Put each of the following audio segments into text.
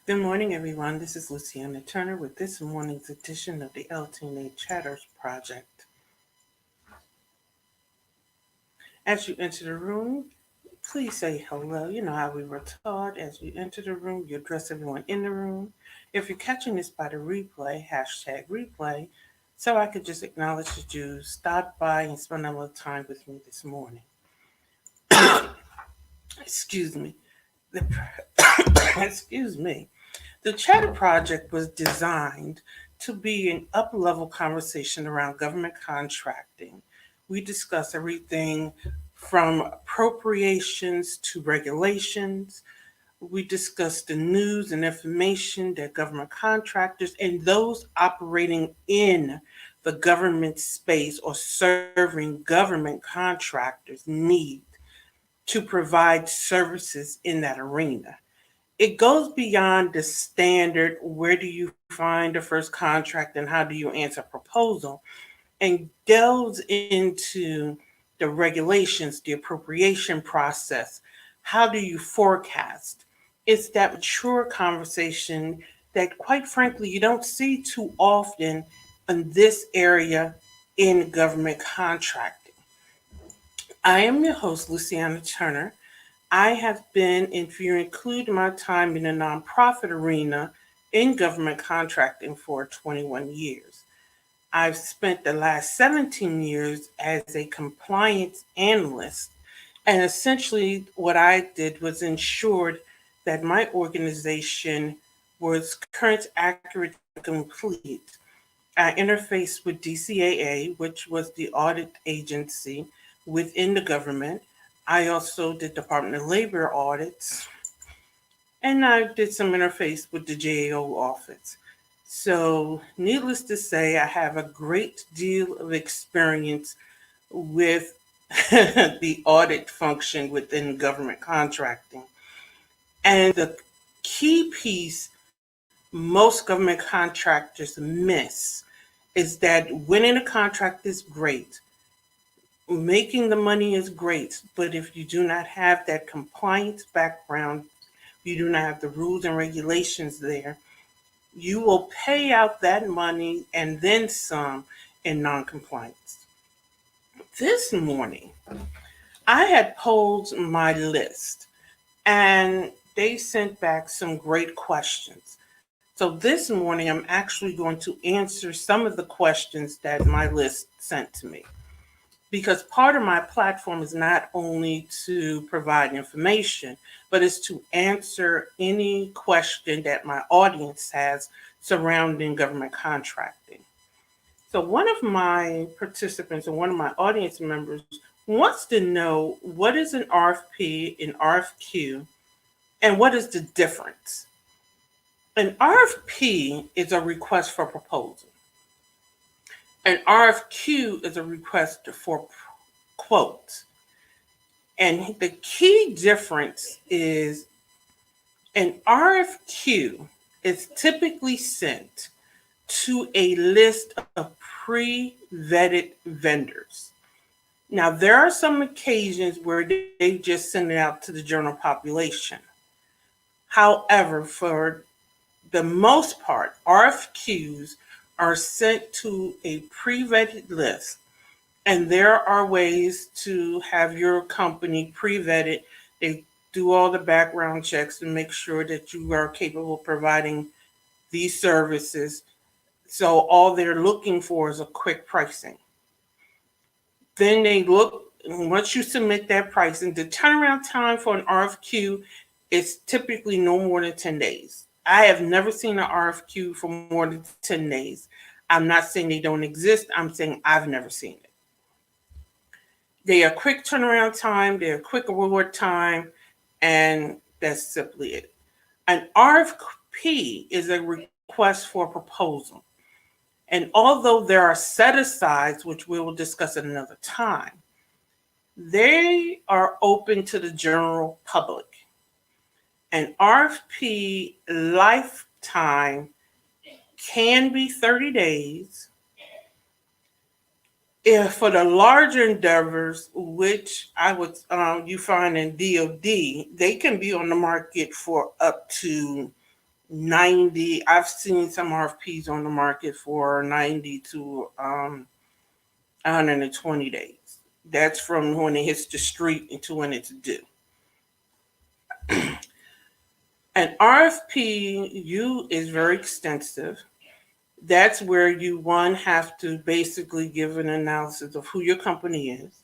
Good morning, everyone. This is Luciana Turner with this morning's edition of the LT&A Chatter Project. As you enter the room, please say hello. You know how we were taught. As you enter the room, you address everyone in the room. If you're catching this by the replay, hashtag replay, so I could just acknowledge that you stopped by and spent a little time with me this morning. Excuse me. Excuse me. The Chatter Project was designed to be an up-level conversation around government contracting. We discuss everything from appropriations to regulations. We discuss the news and information that government contractors and those operating in the government space or serving government contractors need to provide services in that arena. It goes beyond the standard where do you find the first contract and how do you answer a proposal, and delves into the regulations, the appropriation process. How do you forecast? It's that mature conversation that, quite frankly, you don't see too often in this area in government contracting. I am your host, Luciana Turner. I have been, if you include my time in the nonprofit arena in government contracting for 21 years. I've spent the last 17 years as a compliance analyst. And essentially, what I did was ensured that my organization was current, accurate, and complete. I interfaced with DCAA, which was the audit agency within the government. I also did Department of Labor audits, and I did some interface with the GAO office. So, needless to say, I have a great deal of experience with the audit function within government contracting. And the key piece most government contractors miss is that winning a contract is great, making the money is great, but if you do not have that compliance background, you do not have the rules and regulations there, you will pay out that money and then some in noncompliance. This morning, I had polled my list and they sent back some great questions. So this morning, I'm actually going to answer some of the questions that my list sent to me, because part of my platform is not only to provide information, but is to answer any question that my audience has surrounding government contracting. So, one of my participants and one of my audience members wants to know what is an RFP, an RFQ, and what is the difference. An RFP is a request for proposal. An RFQ is a request for quotes. And the key difference is an RFQ is typically sent to a list of pre-vetted vendors. Now, there are some occasions where they just send it out to the general population. However, for the most part, RFQs are sent to a pre-vetted list, and there are ways to have your company pre-vetted. They do all the background checks to make sure that you are capable of providing these services. So all they're looking for is a quick pricing. Then they look, once you submit that pricing, the turnaround time for an RFQ is typically no more than 10 days. I have never seen an RFQ for more than 10 days. I'm not saying they don't exist. I'm saying I've never seen it. They are quick turnaround time, they're quick award time, and that's simply it. An RFP is a request for proposal. And although there are set asides, which we will discuss at another time, they are open to the general public. An RFP lifetime can be 30 days. If for the larger endeavors, which I would you find in DoD, they can be on the market for up to 90. I've seen some RFPs on the market for 90 to 120 days. That's from when it hits the street into when it's due. An RFP is very extensive. That's where you, one, have to basically give an analysis of who your company is.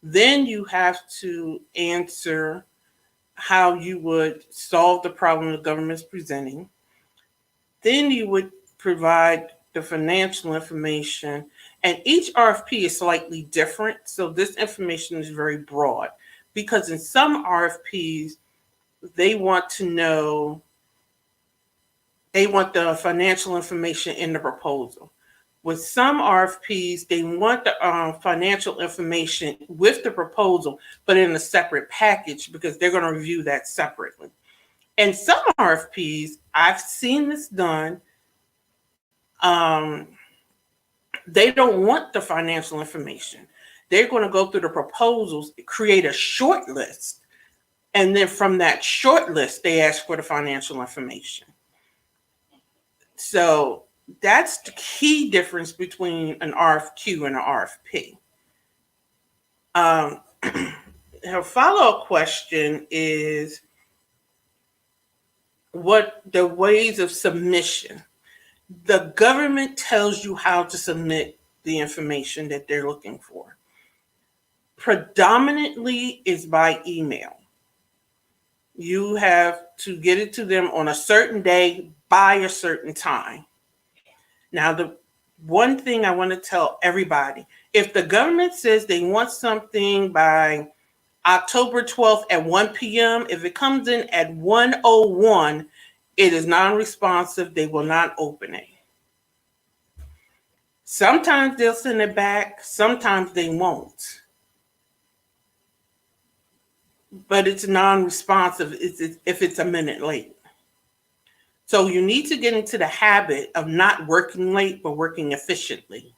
Then you have to answer how you would solve the problem the government is presenting. Then you would provide the financial information, and each RFP is slightly different. So this information is very broad because in some RFPs, they want the financial information in the proposal. With some RFPs, they want the financial information with the proposal, but in a separate package because they're going to review that separately. And some RFPs, I've seen this done, they don't want the financial information. They're going to go through the proposals, create a short list, and then from that short list, they ask for the financial information. So that's the key difference between an RFQ and an RFP. Her follow-up question is what the ways of submission. The government tells you how to submit the information that they're looking for. Predominantly is by email. You have to get it to them on a certain day by a certain time. Now, the one thing I want to tell everybody, if the government says they want something by October 12th at 1 p.m., if it comes in at 1:01, it is non-responsive. They will not open it. Sometimes they'll send it back. Sometimes they won't. But it's non-responsive if it's a minute late. So you need to get into the habit of not working late, but working efficiently.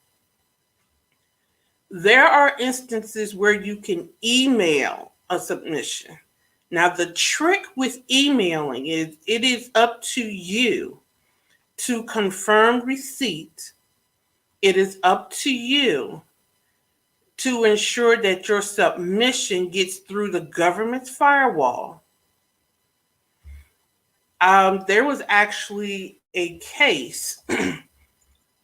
There are instances where you can email a submission. Now, the trick with emailing is it is up to you to confirm receipt. It is up to you to ensure that your submission gets through the government's firewall. There was actually a case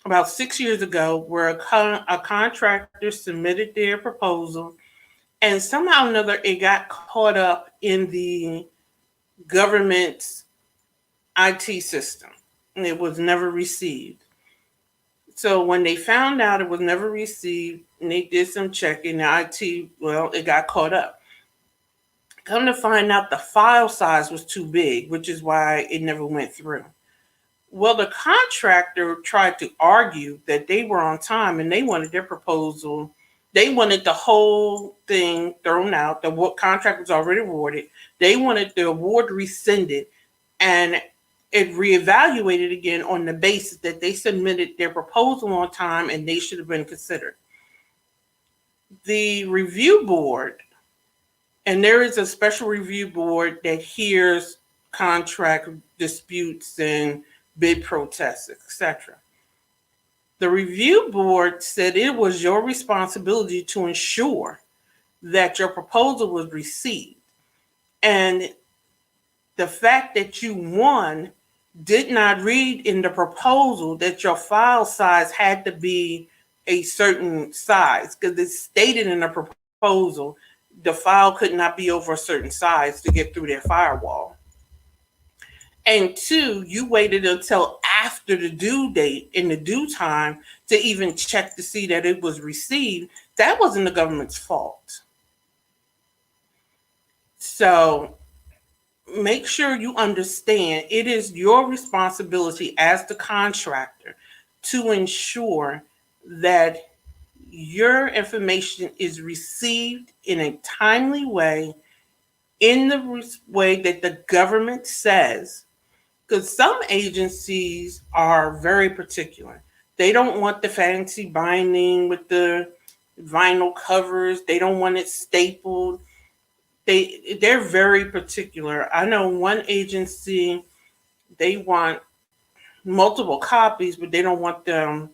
about 6 years ago where a contractor submitted their proposal, and somehow or another it got caught up in the government's IT system, and it was never received. So when they found out it was never received, and they did some checking, the IT, it got caught up. Come to find out the file size was too big, which is why it never went through. Well, the contractor tried to argue that they were on time and they wanted their proposal. They wanted the whole thing thrown out. The contract was already awarded. They wanted the award rescinded and it reevaluated again on the basis that they submitted their proposal on time and they should have been considered. The review board, and there is a special review board that hears contract disputes and bid protests, etc. The review board said it was your responsibility to ensure that your proposal was received. And the fact that you won did not read in the proposal that your file size had to be a certain size, because it's stated in the proposal the file could not be over a certain size to get through their firewall. And two, you waited until after the due date in the due time to even check to see that it was received. That wasn't the government's fault. So make sure you understand it is your responsibility as the contractor to ensure that your information is received in a timely way, in the way that the government says. Because some agencies are very particular. They don't want the fancy binding with the vinyl covers. They don't want it stapled. They're very particular. I know one agency, They want multiple copies, but they don't want them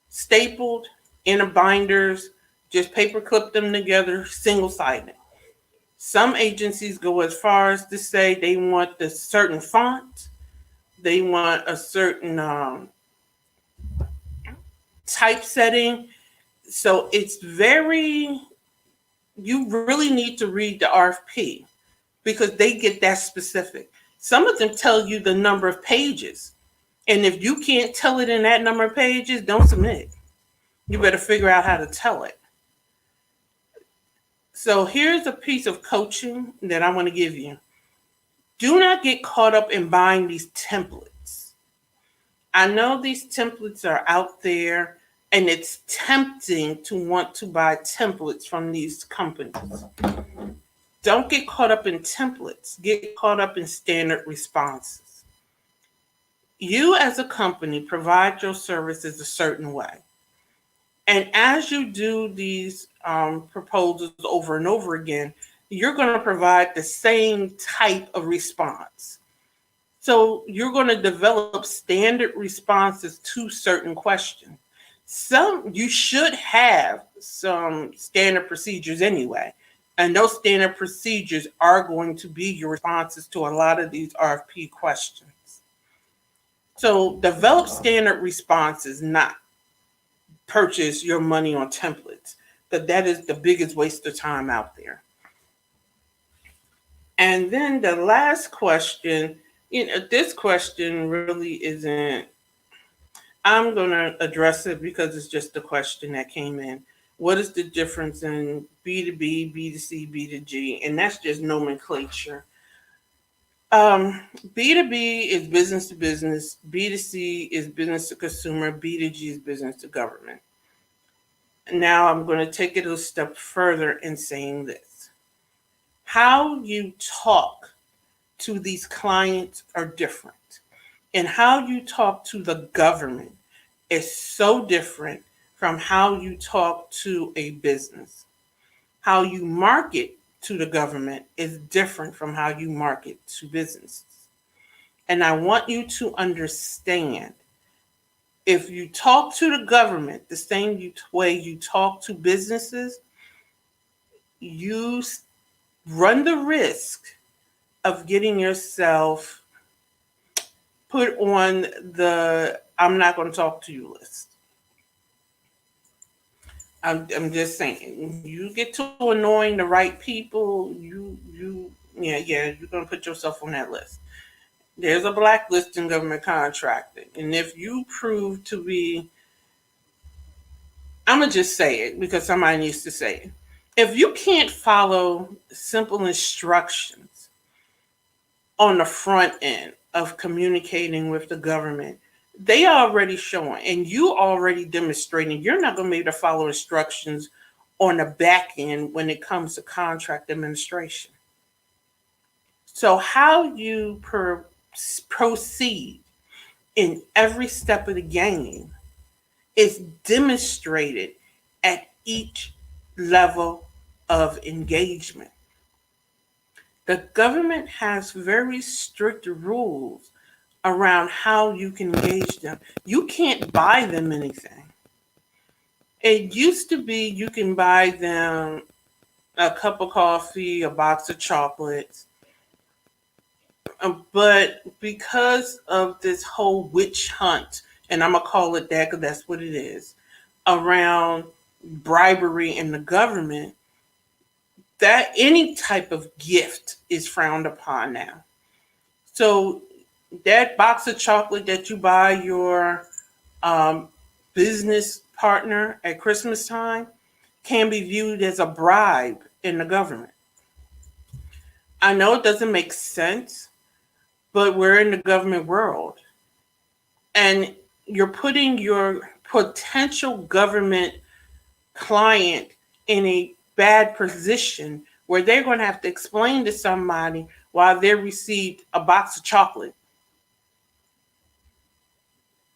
stapled in a binders, just paper clip them together, single sided. Some agencies go as far as to say they want the certain font, they want a certain typesetting. So it's very, you really need to read the RFP because they get that specific. Some of them tell you the number of pages. And if you can't tell it in that number of pages, don't submit. You better figure out how to tell it. So here's a piece of coaching that I want to give you. Do not get caught up in buying these templates. I know these templates are out there and it's tempting to want to buy templates from these companies. Don't get caught up in templates. Get caught up in standard responses. You as a company provide your services a certain way. And as you do these proposals over and over again, you're going to provide the same type of response. So you're going to develop standard responses to certain questions. You should have some standard procedures anyway. And those standard procedures are going to be your responses to a lot of these RFP questions. So develop standard responses, not purchase your money on templates. That is the biggest waste of time out there. And then the last question, this question really isn't, I'm going to address it because it's just a question that came in. What is the difference in B2B, B2C, B2G? And that's just nomenclature. B2B is business to business, B2C is business to consumer, B2G is business to government. Now I'm going to take it a step further in saying this. How you talk to these clients are different. And how you talk to the government is so different from how you talk to a business. How you market to the government is different from how you market to businesses. And I want you to understand, if you talk to the government the same way you talk to businesses, you run the risk of getting yourself put on the I'm not going to talk to you list. I'm just saying, you get to annoying the right people, you're going to put yourself on that list. There's a blacklist in government contracting, and if you prove to be, I'm gonna just say it because somebody needs to say it. If you can't follow simple instructions on the front end of communicating with the government, they already showing and you already demonstrating you're not going to be able to follow instructions on the back end when it comes to contract administration. So how you proceed in every step of the game is demonstrated at each level of engagement. The government has very strict rules around how you can engage them. You can't buy them anything. It used to be you can buy them a cup of coffee, a box of chocolates. But because of this whole witch hunt, and I'm going to call it that because that's what it is, around bribery in the government, that any type of gift is frowned upon now. So that box of chocolate that you buy your business partner at Christmas time can be viewed as a bribe in the government. I know it doesn't make sense, but we're in the government world. And you're putting your potential government client in a bad position where they're going to have to explain to somebody why they received a box of chocolate.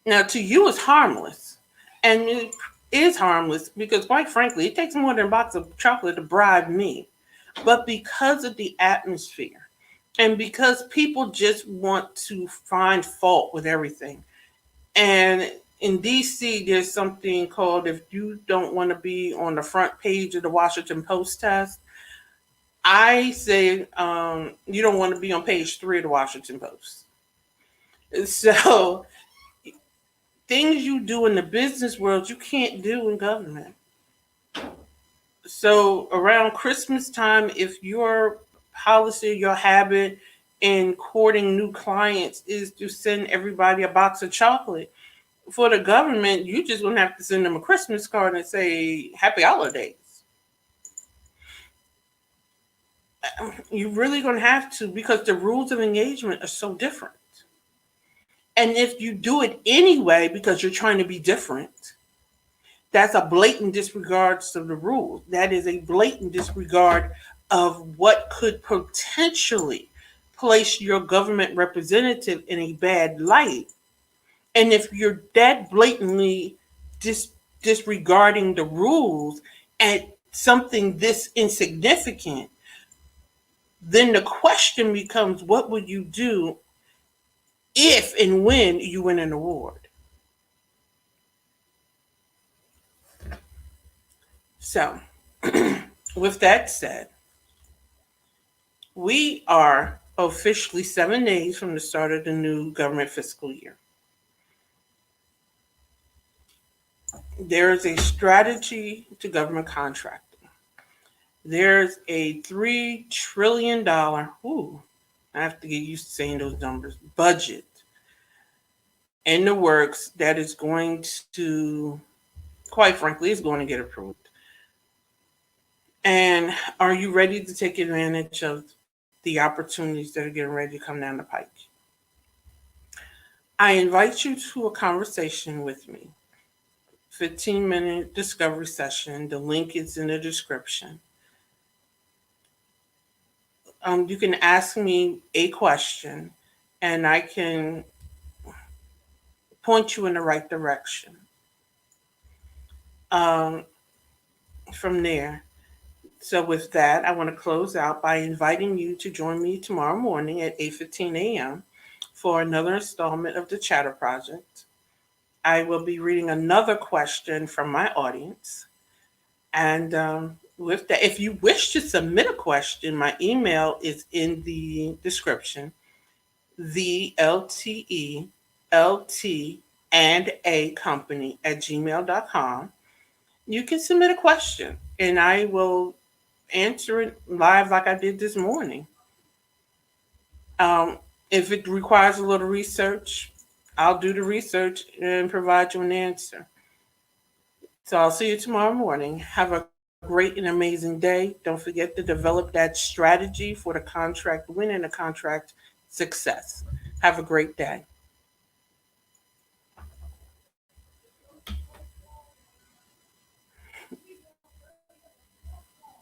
Now, to you, it's harmless. And it is harmless because, quite frankly, it takes more than a box of chocolate to bribe me. But because of the atmosphere, And because people just want to find fault with everything. And in DC, there's something called if you don't want to be on the front page of the Washington Post test, I say you don't want to be on page 3 of the Washington Post. So things you do in the business world, you can't do in government. So around Christmas time, if your policy, your habit in courting new clients is to send everybody a box of chocolate, for the government, you just gonna have to send them a Christmas card and say Happy Holidays. You're really gonna have to because the rules of engagement are so different. And if you do it anyway because you're trying to be different, that's a blatant disregard of the rules. That is a blatant disregard of what could potentially place your government representative in a bad light. And if you're that blatantly disregarding the rules at something this insignificant, then the question becomes what would you do if and when you win an award? So, with that said, we are officially 7 days from the start of the new government fiscal year. There is a strategy to government contracting. There's a $3 trillion, I have to get used to saying those numbers, budget in the works that is going to, quite frankly, is going to get approved. And are you ready to take advantage of the opportunities that are getting ready to come down the pike? I invite you to a conversation with me. 15-minute discovery session. The link is in the description. You can ask me a question and I can point you in the right direction. From there. So with that, I want to close out by inviting you to join me tomorrow morning at 8:15 a.m. for another installment of the Chatter Project. I will be reading another question from my audience. And with that, if you wish to submit a question, my email is in the description. The LT and A company at gmail.com. You can submit a question and I will answer it live like I did this morning. If it requires a little research, I'll do the research and provide you an answer. So I'll see you tomorrow morning. Have a great and amazing day. Don't forget to develop that strategy for the contract win and the contract success. Have a great day.